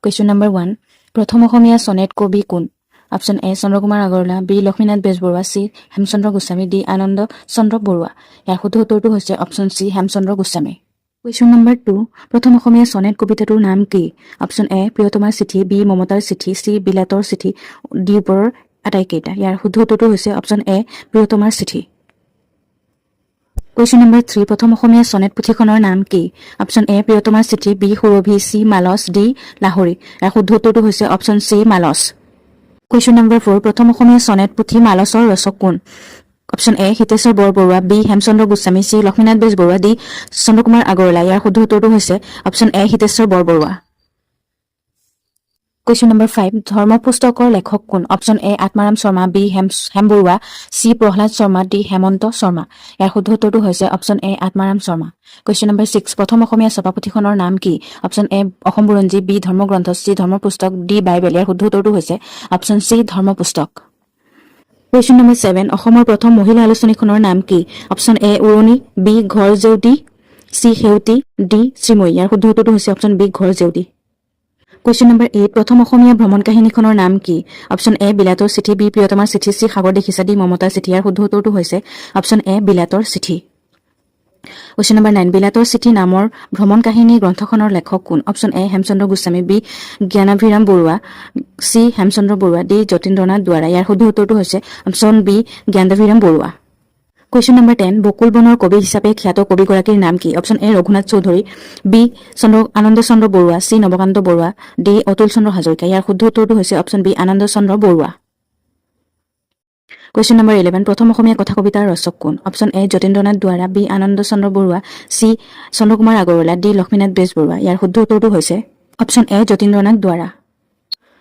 Question number 1. প্ৰথম অসমীয়া sonnet কবি কোন? Option A. Chandra Kumar Agarwala, B. Lakshminath Bezbaroa, C. Hemchandra Goswami, D. আনন্দ চন্দ্ৰ বৰুৱা। ইয়াৰ শুদ্ধ উত্তৰটো হৈছে option C. Hemchandra Goswami. Question number 2. প্ৰথম অসমীয়া সনেট কবিতাটোৰ নাম কি? Option A. প্ৰিয়তমাৰ চিঠি, B. মমতাৰ চিঠি, C. বিলাতৰ চিঠি, D. ওপৰৰ আটাইকেইটা। ইয়াৰ শুদ্ধ উত্তৰটো হৈছে অপশ্যন A. প্ৰিয়তমাৰ চিঠি। Question number 3. প্ৰথম অসমীয়া সনেট পুথিখনৰ নাম কি? Option A. প্ৰিয়তমাৰ চিঠি, B. সুৰভি, C. মালচ, D. লাহৰী। ইয়াৰ শুদ্ধ উত্তৰটো হৈছে অপশ্যন C. মালচ। Question number 4. প্ৰথম অসমীয়া সনেট পুথি মালচৰ ৰচক কোন? Option A. Hiteswar Borbarua, B. Hemchandra Goswami, C. Lakshminath Bezbaroa, D. Chandra Kumar Agarwala. ইয়াৰ শুদ্ধ উত্তৰটো হৈছে option A. Hiteswar Barbaruah. Question number 5. ধৰ্ম পুস্তকৰ লেখক কোন? Option A. Atmaram Sharma, B. Hem Barua, C. Prahlad Sharma, D. Hemanta Sharma. ইয়াৰ শুদ্ধ উত্তৰটো হৈছে option A. Atmaram Sharma. Question number 6. প্ৰথম অসমীয়া ছপা পুথিখনৰ নাম কি? Option A. অসম বুৰঞ্জী, B. ধৰ্মগ্ৰন্থ, C. ধৰ্মপুস্তক, D. বাইবেল। ইয়াৰ শুদ্ধ উত্তৰটো হৈছে অপশ্যন C. ধৰ্মপুস্তক। Question number 7. অসমৰ প্ৰথম মহিলা আলোচনীখনৰ নাম কি? Option A. উৰণী, B. ঘৰ জেউতি, C. সেউতী, D. শ্ৰীময়ী। ইয়াৰ শুদ্ধ উত্তৰটো হৈছে অপশ্যন B. ঘৰ জেউতি। Question number 8. প্ৰথম অসমীয়া ভ্ৰমণ কাহিনীখনৰ নাম কি? Option A. বিলাতৰ চিঠি, B. প্ৰিয়তমাৰ চিঠি, C. সাগৰ দেখিছা, D. মমতাৰ চিঠি। ইয়াৰ শুদ্ধ উত্তৰটো হৈছে অপশ্যন A. বিলাতৰ চিঠি। Question number 9. বিলাতৰ চিঠি নামৰ ভ্ৰমণ কাহিনী গ্ৰন্থখনৰ লেখক কোন? Option A. Hemchandra Goswami, B. Gyanabhiram Barua, C. Hemchandra Barua, D. Jatindranath Duwara. ইয়াৰ শুদ্ধ উত্তৰটো হৈছে option B. Gyanabhiram Barua. Question number 10. বকুল বনৰ কবি হিচাপে খ্যাত কবিগৰাকীৰ নাম কি? Option A. Raghunath Choudhury, B. Ananda Chandra Barua, C. Nabakanta Barua, D. Atul চন্দ্ৰ হাজৰিকা। ইয়াৰ শুদ্ধ উত্তৰটো হৈছে অপশ্যন B. আনন্দ চন্দ্ৰ বৰুৱা। Question number 11. প্ৰথম অসমীয়া কথা কবিতাৰ ৰচক কোন? Option A. Jatindranath Duwara, B. Ananda Chandra Barua, C. Chandra Kumar Agarwala, D. Lakshminath Bezbaroa. ইয়াৰ শুদ্ধ উত্তৰটো হৈছে option A. Jatindranath Duwara.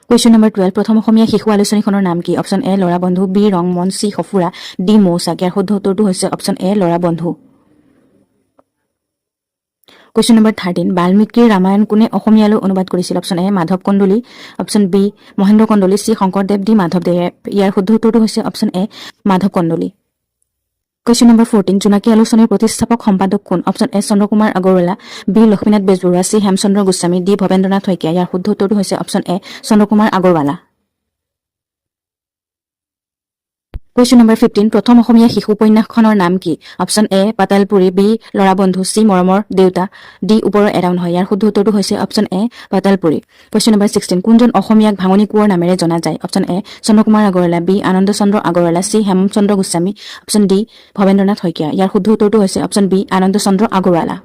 Question number 12. প্ৰথম অসমীয়া শিশু আলোচনীখনৰ নাম কি? Option A. ল'ৰা বন্ধু, B. ৰংমন, C. সফুৰা, D. মৌচাক। ইয়াৰ শুদ্ধ উত্তৰটো হৈছে অপশ্যন A. ল'ৰা বন্ধু। Question number 13. বাল্মীকিৰ ৰামায়ণ কোনে অসমীয়ালৈ অনুবাদ কৰিছিল? Option A. Madhav Kandali, Option B. Mahendra Kandali, C. Sankardev, D. মাধৱদেৱ। ইয়াৰ শুদ্ধ উত্তৰটো হৈছে option A. Madhav Kandali. Question number 14. জোনাকী আলোচনীৰ প্ৰতিষ্ঠাপক সম্পাদক কোন? Option A. Chandra Kumar Agarwala, B. Lakshminath Bezbaroa, C. Hemchandra Goswami, D. Bhabendranath Saikia. ইয়াৰ শুদ্ধ উত্তৰটো হৈছে option A. Chandra Kumar Agarwala. Question number 15. প্ৰথম অসমীয়া শিশু উপন্যাসখনৰ নাম কি? Option A. পাতালপুৰী, B. ল'ৰা বন্ধু, C. মৰমৰ দেউতা, D. ওপৰৰ এৰাও নহয়। ইয়াৰ শুদ্ধ উত্তৰটো হৈছে অপশ্যন A. পাতালপুৰী। Question number 16. কোনজন অসমীয়াক ভাঙনি কোঁৱৰ নামেৰে জনা যায়? Option A. Chandra Kumar Agarwala, B. Ananda Chandra Agarwala, C. Hemchandra Goswami, Option D. Bhabendranath Saikia. ইয়াৰ শুদ্ধ উত্তৰটো হৈছে অপশ্যন B. আনন্দ চন্দ্ৰ আগৰৱালা।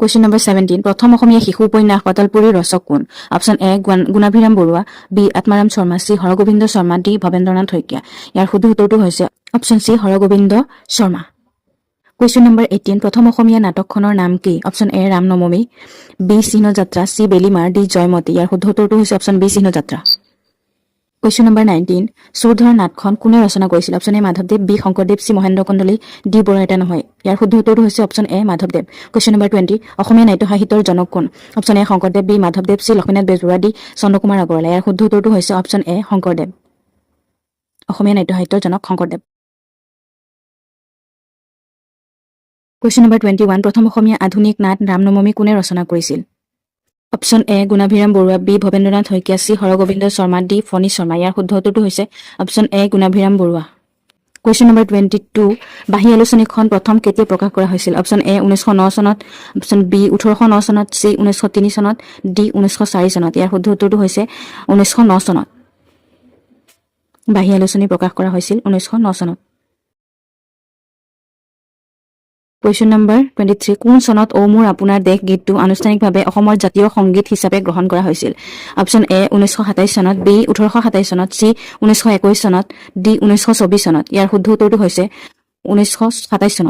Question number 17. প্ৰথম অসমীয়া শিশু উপন্যাস পাতালপুৰীৰ ৰচক কোন? Option A. Gunabhiram Barua, B. Atmaram Sharma, C. Hargovind Sharma, D. Bhabendranath Saikia. ইয়াৰ শুদ্ধ উত্তৰটো হৈছে option C. Hargovind Sharma. Question number 18. প্ৰথম অসমীয়া নাটকখনৰ নাম কি? Option A. Ram Navami, B. সিংহযাত্ৰা, C. বেলিমাৰ, D. Joymoti. ইয়াৰ শুদ্ধ উত্তৰটো হৈছে অপশ্যন B. সিংহযাত্ৰা। Question number 19. চোৰধৰ নাটখন কোনে ৰচনা কৰিছিল? Option A. মাধৱদেৱ, B. Sankardev, C. Mahendra Kandali, D. বৰআইতা নহয়। ইয়াৰ শুদ্ধ উত্তৰটো হৈছে অপশ্যন A. মাধৱদেৱ। Question number 20. অসমীয়া নাট্য সাহিত্যৰ জনক কোন? Option A. শংকৰদেৱ, B. মাধৱদেৱ, C. লক্ষ্মীনাথ বেজবৰুৱা, D. চন্দ্ৰকুমাৰ আগৰৱালা। ইয়াৰ শুদ্ধ উত্তৰটো হৈছে অপশ্যন A. শংকৰদেৱ। অসমীয়া নাট্য সাহিত্যৰ জনক শংকৰদেৱ। Question number 21. প্ৰথম অসমীয়া আধুনিক নাট ৰামনৱমী কোনে ৰচনা কৰিছিল? Option A. Gunabhiram Barua, B. Bhabendranath Saikia, C. Hargovind Sharma, D. ফণী শৰ্মা। ইয়াৰ শুদ্ধ উত্তৰটো হৈছে option A. Gunabhiram Barua. Question number 22. বাঁহী আলোচনীখন প্ৰথম কেতিয়া প্ৰকাশ কৰা হৈছিল? Option A. 1909 চনত, Option B. 1809 চনত, C. 1903 চনত, D. 1904 চনত। ইয়াৰ শুদ্ধ উত্তৰটো হৈছে 1909 চনত। বাঁহী আলোচনী প্ৰকাশ কৰা হৈছিল 1909 চনত। Question number 23. কোন চনত অ মোৰ আপোনাৰ দেশ গীতটো আনুষ্ঠানিকভাৱে অসমৰ জাতীয় সংগীত হিচাপে গ্ৰহণ কৰা হৈছিল? Option A. 1927 চনত, B. 1827 চনত, C. 1921 চনত, D. 1924 চনত। ইয়াৰ শুদ্ধ উত্তৰটো হৈছে 1927 চনত।